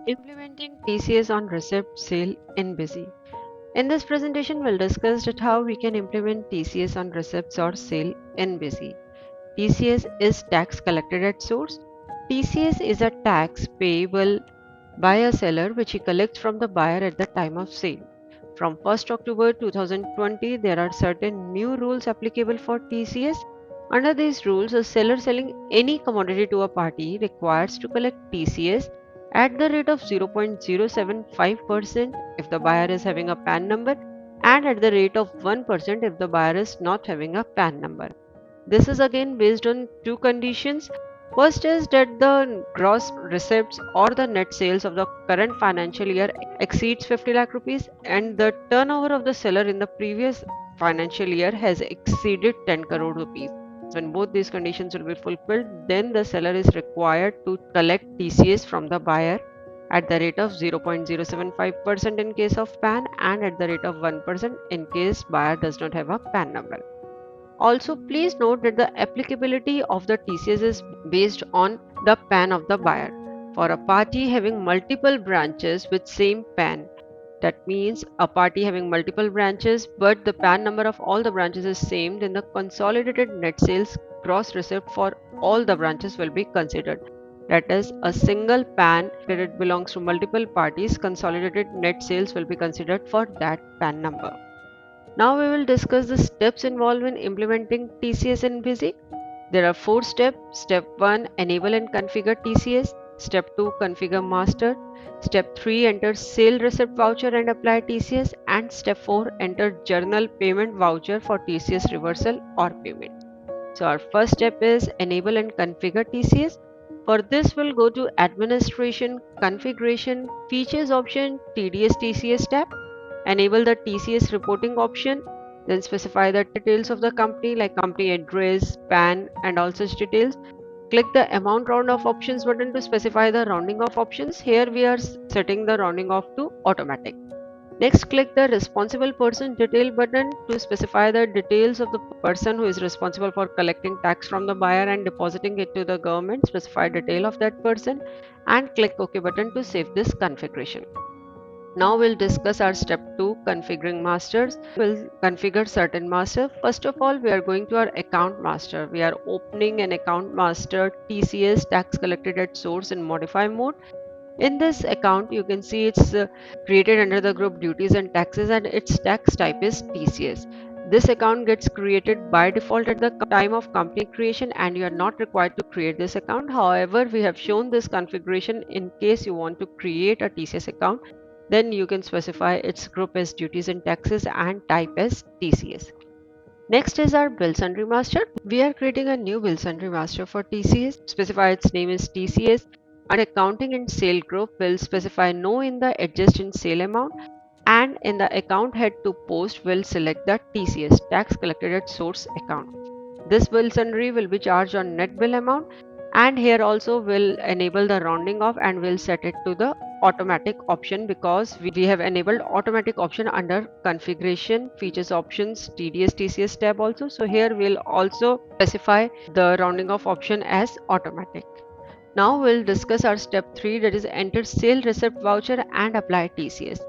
Implementing TCS on receipt sale in Busy. In this presentation, we'll discuss that how we can implement TCS on receipts or sale in Busy. TCS is tax collected at source. TCS is a tax payable by a seller which he collects from the buyer at the time of sale. From 1st October 2020, there are certain new rules applicable for TCS. Under these rules, a seller selling any commodity to a party requires to collect TCS at the rate of 0.075% if the buyer is having a PAN number and at the rate of 1% if the buyer is not having a PAN number. This is again based on two conditions. First is that the gross receipts or the net sales of the current financial year exceeds 50 lakh rupees and the turnover of the seller in the previous financial year has exceeded 10 crore rupees. When both these conditions will be fulfilled, then the seller is required to collect TCS from the buyer at the rate of 0.075% in case of PAN and at the rate of 1% in case buyer does not have a PAN number. Also, please note that the applicability of the TCS is based on the PAN of the buyer. For a party having multiple branches with same PAN, that means a party having multiple branches but the PAN number of all the branches is same, then the consolidated net sales gross receipt for all the branches will be considered. That is, a single PAN that it belongs to multiple parties, consolidated net sales will be considered for that PAN number. Now we will discuss the steps involved in implementing TCS in Busy. There are 4 steps. Step 1, enable and configure TCS. Step 2, configure master. Step 3, enter sale receipt voucher and apply TCS. And step 4, enter journal payment voucher for TCS reversal or payment. So our first step is enable and configure TCS. For this, we'll go to administration, configuration, features option, TDS TCS tab. Enable the TCS reporting option, then specify the details of the company like company address, PAN and all such details. Click the amount round off options button to specify the rounding off options. Here we are setting the rounding off to automatic. Next, click the responsible person detail button to specify the details of the person who is responsible for collecting tax from the buyer and depositing it to the government. Specify detail of that person and click OK button to save this configuration. Now we'll discuss our step 2, configuring masters. We'll configure certain master. First of all, we are going to our account master. We are opening an account master TCS tax collected at source in modify mode. In this account, you can see it's created under the group duties and taxes and its tax type is TCS. This account gets created by default at the time of company creation and you are not required to create this account. However, we have shown this configuration in case you want to create a TCS account. Then you can specify its group as duties and taxes and type as TCS. Next is our bill sundry master. We are creating a new bill sundry master for TCS. Specify its name is TCS. And accounting and sale group will specify no in the adjust in sale amount and in the account head to post will select the TCS tax collected at source account. This bill sundry will be charged on net bill amount and here also will enable the rounding off and will set it to the automatic option because we have enabled automatic option under configuration features options TDS TCS tab also. So here we'll also specify the rounding off option as automatic. Now we'll discuss our step 3, that is enter sale receipt voucher and apply TCS.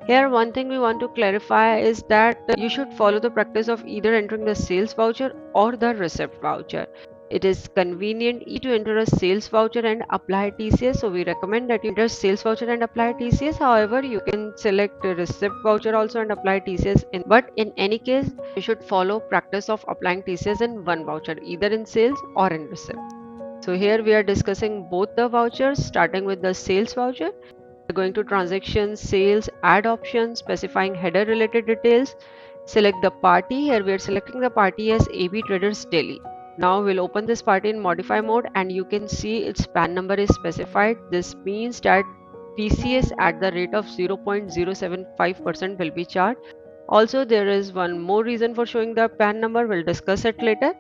Here one thing we want to clarify is that you should follow the practice of either entering the sales voucher or the receipt voucher. It is convenient to enter a sales voucher and apply TCS. So we recommend that you enter sales voucher and apply TCS. However, you can select a receipt voucher also and apply TCS. But in any case, you should follow practice of applying TCS in one voucher, either in sales or in receipt. So here we are discussing both the vouchers, starting with the sales voucher. We're going to transactions, sales, add options, specifying header related details. Select the party. Here we are selecting the party as AB Traders Delhi. Now we'll open this party in modify mode and you can see its PAN number is specified. This means that TCS at the rate of 0.075% will be charged. Also, there is one more reason for showing the PAN number. We'll discuss it later.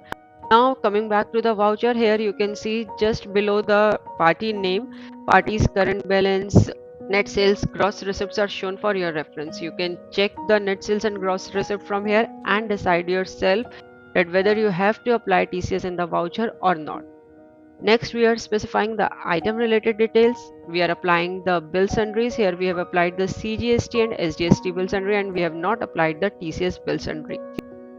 Now coming back to the voucher, here you can see just below the party name, party's current balance, net sales, gross receipts are shown for your reference. You can check the net sales and gross receipt from here and decide yourself that whether you have to apply TCS in the voucher or not. Next, we are specifying the item related details. We are applying the bill sundries. Here we have applied the CGST and SGST bill sundry, and we have not applied the TCS bill sundry.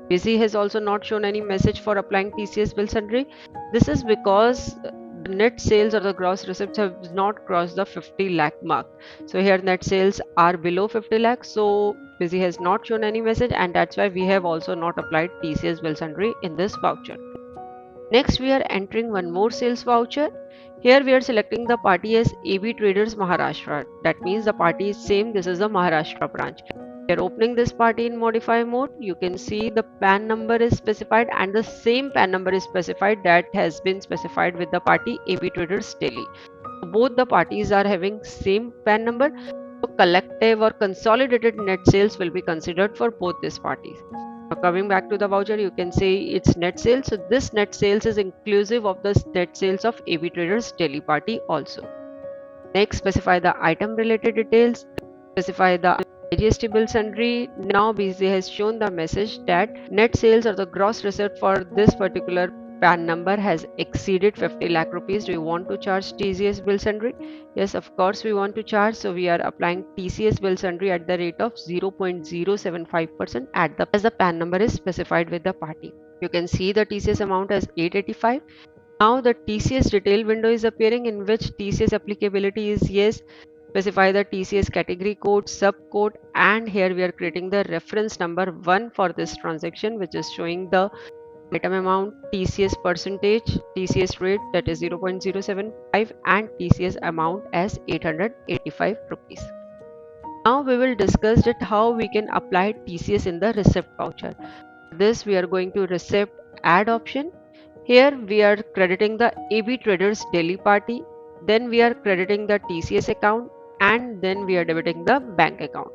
Busy has also not shown any message for applying TCS bill sundry. This is because the net sales or the gross receipts have not crossed the 50 lakh mark. So here net sales are below 50 lakh. So Busy has not shown any message, and that's why we have also not applied TCS bill sundry in this voucher. Next, we are entering one more sales voucher. Here we are selecting the party as AB Traders Maharashtra. That means the party is same. This is the Maharashtra branch. We are opening this party in modify mode. You can see the PAN number is specified and the same PAN number is specified that has been specified with the party AB Traders Delhi. Both the parties are having same PAN number. So collective or consolidated net sales will be considered for both these parties. Now coming back to the voucher, you can say it's net sales. So this net sales is inclusive of the net sales of AB Traders Delhi party also. Next, specify the item related details. Specify the GST bill sundry. Now BC has shown the message that net sales or the gross receipt for this particular PAN number has exceeded 50 lakh rupees. Do you want to charge TCS bill sundry? Yes, of course we want to charge. So we are applying TCS bill sundry at the rate of 0.075% at the as the PAN number is specified with the party. You can see the TCS amount as 885. Now the TCS detail window is appearing, in which TCS applicability is yes. Specify the TCS category code, subcode, and here we are creating the reference number 1 for this transaction, which is showing the item amount, TCS percentage, TCS rate that is 0.075, and TCS amount as 885 rupees. Now we will discuss that how we can apply TCS in the receipt voucher. For this we are going to receipt add option. Here we are crediting the AB Traders Delhi party, then we are crediting the TCS account, and then we are debiting the bank account.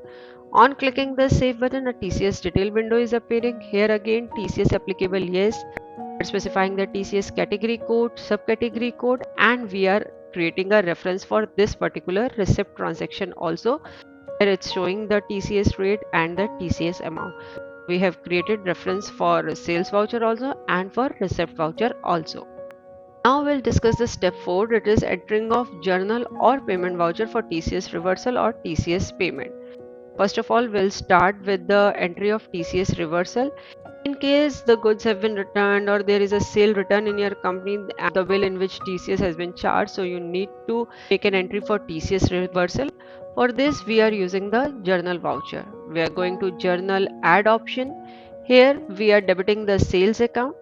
On clicking the save button, a TCS detail window is appearing. Here again TCS applicable yes. We are specifying the TCS category code, subcategory code, and we are creating a reference for this particular receipt transaction also. Here it's showing the TCS rate and the TCS amount. We have created reference for sales voucher also and for receipt voucher also. Now we'll discuss the step 4, it is entering of journal or payment voucher for TCS reversal or TCS payment. First of all, we'll start with the entry of TCS reversal. In case the goods have been returned or there is a sale return in your company and the bill in which TCS has been charged, so you need to make an entry for TCS reversal. For this, we are using the journal voucher. We are going to journal add option. Here we are debiting the sales account.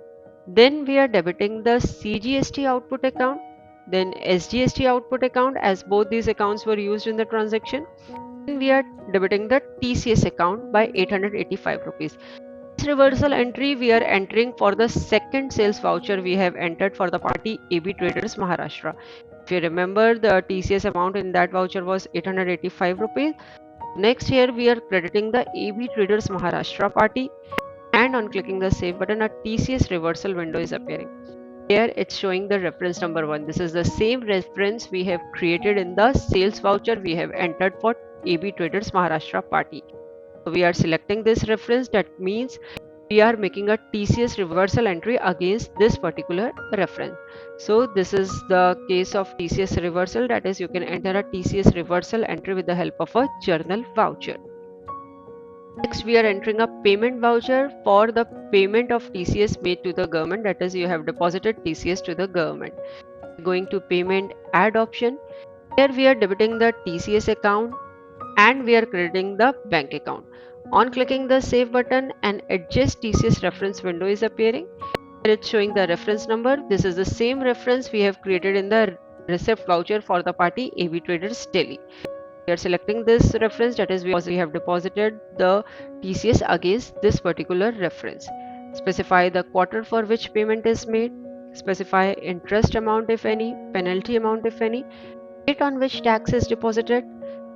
Then we are debiting the CGST output account. Then SGST output account, as both these accounts were used in the transaction. Then we are debiting the TCS account by 885 rupees. This reversal entry we are entering for the second sales voucher we have entered for the party AB Traders Maharashtra. If you remember, the TCS amount in that voucher was 885 rupees. Next, here we are crediting the AB Traders Maharashtra party, and on clicking the save button, a TCS reversal window is appearing. Here it's showing the reference number 1. This is the same reference we have created in the sales voucher we have entered for AB Traders Maharashtra party. So we are selecting this reference. That means we are making a TCS reversal entry against this particular reference. So this is the case of TCS reversal, that is you can enter a TCS reversal entry with the help of a journal voucher. Next, we are entering a payment voucher for the payment of TCS made to the government, that is you have deposited TCS to the government. Going to payment add option. Here we are debiting the TCS account and we are crediting the bank account. On clicking the save button, an adjust TCS reference window is appearing. Here it's showing the reference number. This is the same reference we have created in the receipt voucher for the party AB Traders Delhi. We are selecting this reference, that is we have deposited the TCS against this particular reference. Specify the quarter for which payment is made. Specify interest amount if any, penalty amount if any, date on which tax is deposited,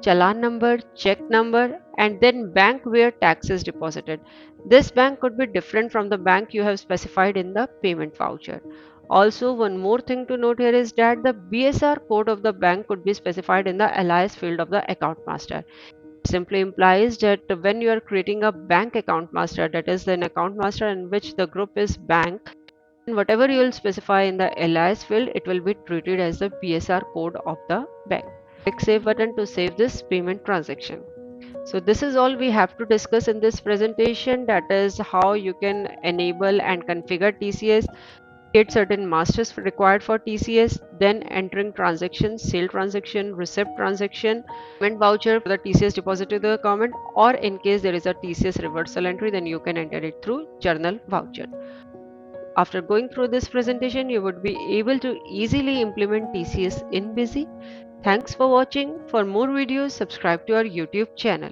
challan number, check number, and then bank where tax is deposited. This bank could be different from the bank you have specified in the payment voucher. Also, one more thing to note here is that the BSR code of the bank could be specified in the alias field of the account master. It simply implies that when you are creating a bank account master, that is an account master in which the group is bank, And whatever you will specify in the LIS field, it will be treated as the PSR code of the bank. Click Save button to save this payment transaction. So this is all we have to discuss in this presentation, that is how you can enable and configure TCS, create certain masters required for TCS, then entering transactions, sale transaction, receipt transaction, payment voucher for the TCS deposit to the account, or in case there is a TCS reversal entry, then you can enter it through journal voucher. After going through this presentation, you would be able to easily implement TCS in Busy. Thanks for watching. For more videos, subscribe to our YouTube channel.